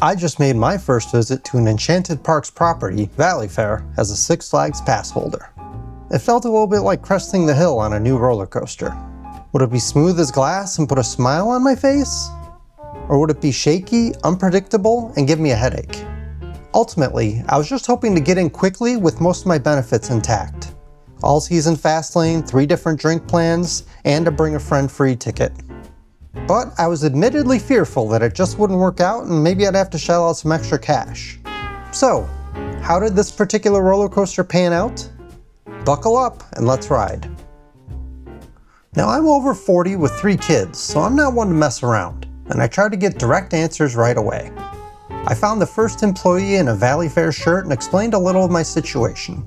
I just made my first visit to an Enchanted Parks property, Valleyfair, as a Six Flags pass holder. It felt a little bit like cresting the hill on a new roller coaster. Would it be smooth as glass and put a smile on my face? Or would it be shaky, unpredictable, and give me a headache? Ultimately, I was just hoping to get in quickly with most of my benefits intact. All-season fast lane, 3 different drink plans, and a bring a friend free ticket. But I was admittedly fearful that it just wouldn't work out and maybe I'd have to shell out some extra cash. So, how did this particular roller coaster pan out? Buckle up and let's ride. Now I'm over 40 with 3 kids, so I'm not one to mess around, and I tried to get direct answers right away. I found the first employee in a Valleyfair shirt and explained a little of my situation.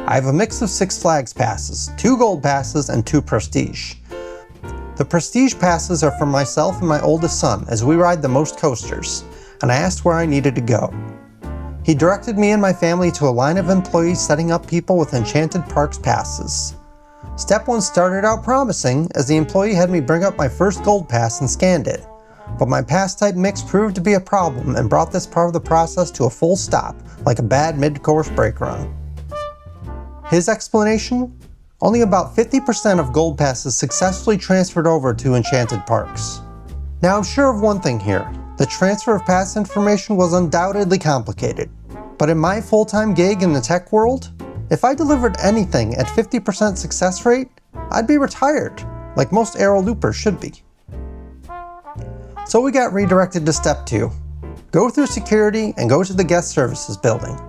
I have a mix of Six Flags passes, 2 gold passes and 2 prestige. The prestige passes are for myself and my oldest son as we ride the most coasters, and I asked where I needed to go. He directed me and my family to a line of employees setting up people with Enchanted Parks passes. Step 1 started out promising as the employee had me bring up my first gold pass and scanned it, but my pass type mix proved to be a problem and brought this part of the process to a full stop like a bad mid-course brake run. His explanation? Only about 50% of gold passes successfully transferred over to Enchanted Parks. Now I'm sure of one thing here. The transfer of pass information was undoubtedly complicated. But in my full-time gig in the tech world, if I delivered anything at 50% success rate, I'd be retired, like most aero loopers should be. So we got redirected to step 2. Go through security and go to the guest services building.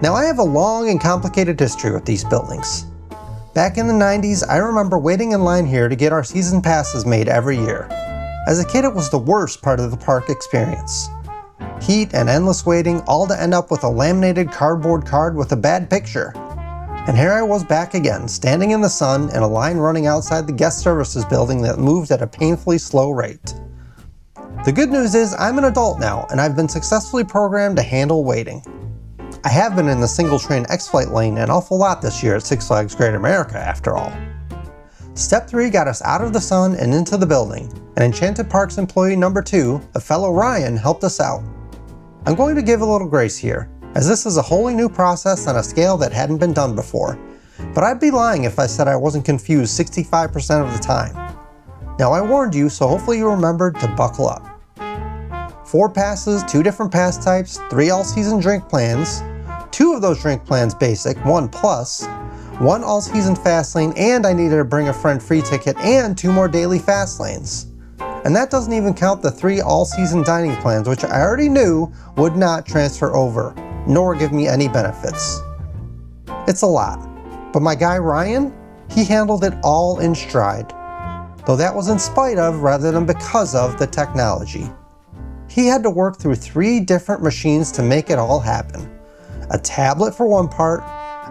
Now I have a long and complicated history with these buildings. Back in the 90s, I remember waiting in line here to get our season passes made every year. As a kid, it was the worst part of the park experience. Heat and endless waiting, all to end up with a laminated cardboard card with a bad picture. And here I was back again, standing in the sun in a line running outside the guest services building that moved at a painfully slow rate. The good news is I'm an adult now, and I've been successfully programmed to handle waiting. I have been in the single train X-Flight lane an awful lot this year at Six Flags Great America, after all. Step 3 got us out of the sun and into the building, and Enchanted Parks employee number 2, a fellow Ryan, helped us out. I'm going to give a little grace here, as this is a wholly new process on a scale that hadn't been done before, but I'd be lying if I said I wasn't confused 65% of the time. Now I warned you, so hopefully you remembered to buckle up. 4 passes, 2 different pass types, 3 all-season drink plans, 2 of those drink plans basic, 1 plus, 1 all-season fast lane, and I needed to bring a friend free ticket and 2 more daily fast lanes. And that doesn't even count the 3 all-season dining plans, which I already knew would not transfer over, nor give me any benefits. It's a lot, but my guy Ryan, he handled it all in stride, though that was in spite of rather than because of the technology. He had to work through 3 different machines to make it all happen. A tablet for one part,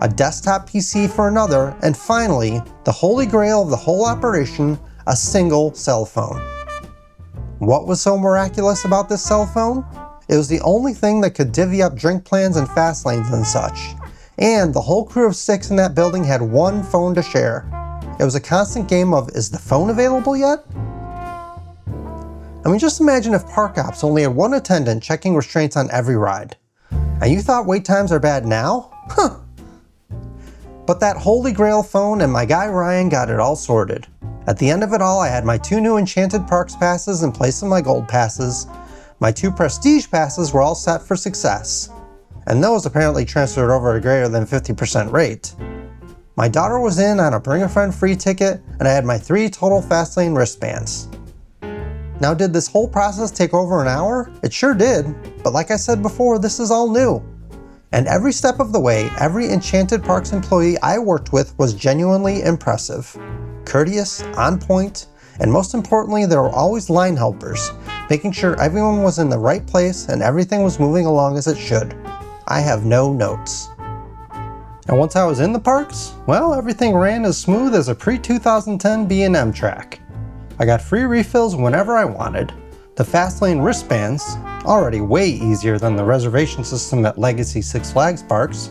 a desktop PC for another, and finally, the holy grail of the whole operation, a single cell phone. What was so miraculous about this cell phone? It was the only thing that could divvy up drink plans and fast lanes and such. And the whole crew of 6 in that building had 1 phone to share. It was a constant game of, is the phone available yet? I mean, just imagine if park ops only had 1 attendant checking restraints on every ride. And you thought wait times are bad now? Huh. But that holy grail phone and my guy Ryan got it all sorted. At the end of it all, I had my 2 new Enchanted Parks passes in place of my gold passes. My 2 prestige passes were all set for success. And those apparently transferred over at a greater than 50% rate. My daughter was in on a bring a friend free ticket, and I had my 3 total fast lane wristbands. Now, did this whole process take over an hour? It sure did, but like I said before, this is all new. And every step of the way, every Enchanted Parks employee I worked with was genuinely impressive. Courteous, on point, and most importantly, there were always line helpers, making sure everyone was in the right place and everything was moving along as it should. I have no notes. And once I was in the parks, well, everything ran as smooth as a pre-2010 B&M track. I got free refills whenever I wanted. The Fastlane wristbands, already way easier than the reservation system at Legacy Six Flags parks,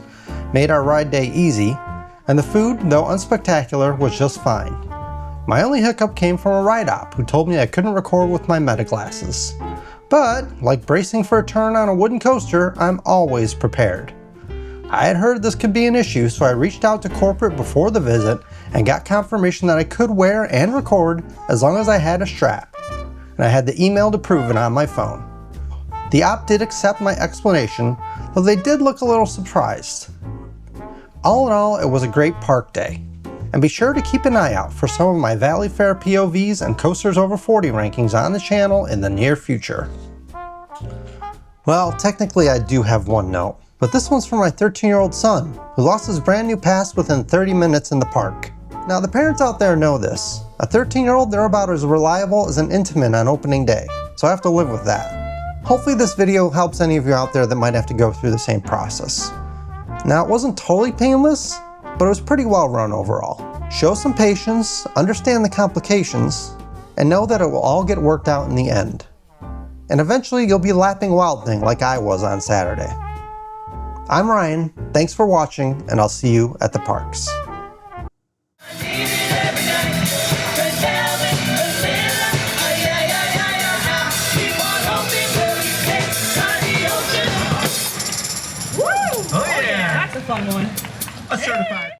made our ride day easy, and the food, though unspectacular, was just fine. My only hiccup came from a ride op who told me I couldn't record with my meta glasses. But, like bracing for a turn on a wooden coaster, I'm always prepared. I had heard this could be an issue, so I reached out to corporate before the visit and got confirmation that I could wear and record as long as I had a strap. And I had the email to prove it on my phone. The op did accept my explanation, though they did look a little surprised. All in all, it was a great park day. And be sure to keep an eye out for some of my Valleyfair POVs and Coasters Over 40 rankings on the channel in the near future. Well, technically I do have one note, but this one's for my 13-year-old son, who lost his brand new pass within 30 minutes in the park. Now the parents out there know this. A 13-year-old, they're about as reliable as an intimate on opening day, so I have to live with that. Hopefully this video helps any of you out there that might have to go through the same process. Now it wasn't totally painless, but it was pretty well run overall. Show some patience, understand the complications, and know that it will all get worked out in the end. And eventually you'll be lapping Wild Thing like I was on Saturday. I'm Ryan, thanks for watching, and I'll see you at the parks. Oh yeah! That's a fun one. A certified.